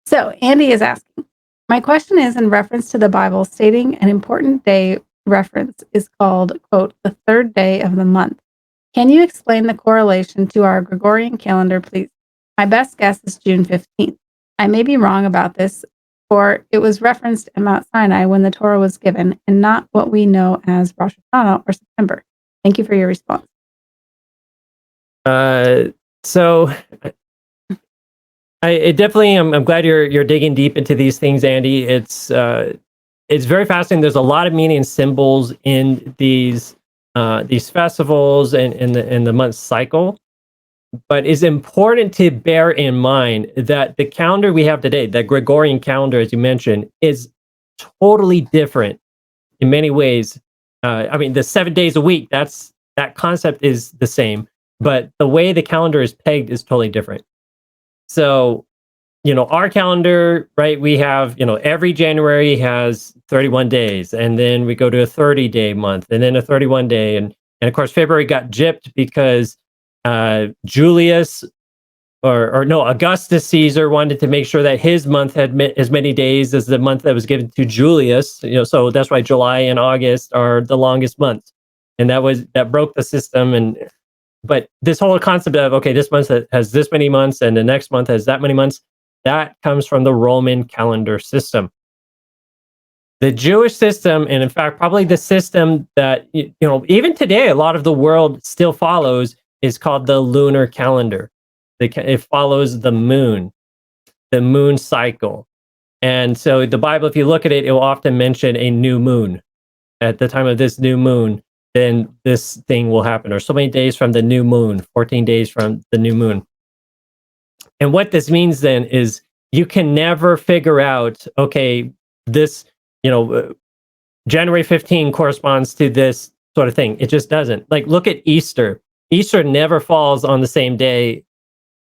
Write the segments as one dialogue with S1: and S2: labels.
S1: So, Andy is asking, my question is in reference to the Bible stating an important day reference is called, quote, the third day of the month. Can you explain the correlation to our Gregorian calendar, please? My best guess is June 15th. I may be wrong about this, for it was referenced at Mount Sinai when the Torah was given and not what we know as Rosh Hashanah or September. Thank you for your response.
S2: Uh, so it definitely, I'm glad you're digging deep into these things, Andy. It's very fascinating. There's a lot of meaning and symbols in these festivals and in the month cycle. But it's important to bear in mind that the calendar we have today, the Gregorian calendar, as you mentioned, is totally different in many ways. I mean, the 7 days a week, that concept is the same, but the way the calendar is pegged is totally different. So, our calendar, right? We have, every January has 31 days, and then we go to a 30-day month, and then a 31 day, and of course February got gypped because Julius or no, Augustus Caesar wanted to make sure that his month had as many days as the month that was given to Julius. So that's why July and August are the longest months, and that broke the system. But this whole concept of, okay, this month has this many months and the next month has that many months, that comes from the Roman calendar system. The Jewish system, and in fact, probably the system that, even today, a lot of the world still follows, is called the lunar calendar. It follows the moon cycle. And so the Bible, if you look at it, it will often mention a new moon. At the time of this new moon, then this thing will happen, or so many days from the new moon, 14 days from the new moon. And what this means then is you can never figure out, okay, this, January 15 corresponds to this sort of thing. It just doesn't. Like, look at Easter. Easter never falls on the same day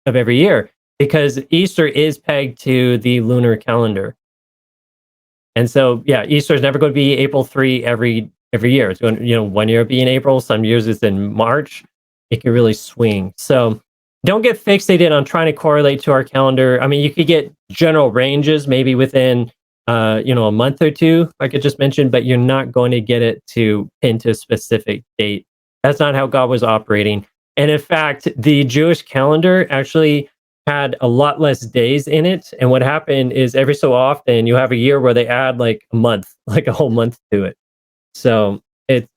S2: of every year because Easter is pegged to the lunar calendar. And so, yeah, Easter is never going to be April 3 every year. It's going, 1 year it'll be in April, some years it's in March. It can really swing. So don't get fixated on trying to correlate to our calendar. I mean, you could get general ranges, maybe within, a month or two, like I just mentioned, but you're not going to get it to pin to a specific date. That's not how God was operating. And in fact, the Jewish calendar actually had a lot less days in it. And what happened is every so often you have a year where they add like a month, like a whole month to it. So it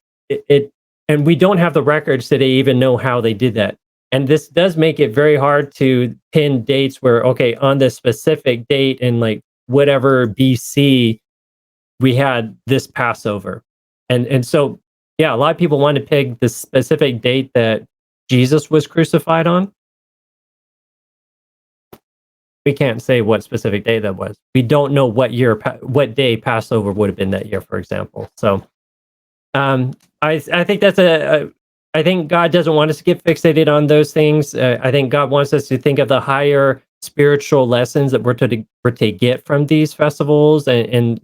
S2: and we don't have the records today even know how they did that. And this does make it very hard to pin dates where, okay, on this specific date in like whatever BC, we had this Passover. And so, yeah, a lot of people want to peg the specific date that Jesus was crucified on. We can't say what specific day that was. We don't know what day Passover would have been that year, for example. So, I think I think God doesn't want us to get fixated on those things. I think God wants us to think of the higher spiritual lessons that we're to get from these festivals, and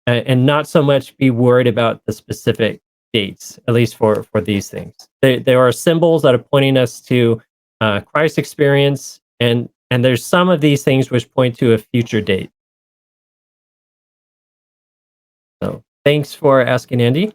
S2: not so much be worried about the specific dates, at least for these things. There are symbols that are pointing us to Christ's experience, and there's some of these things which point to a future date. So thanks for asking, Andy.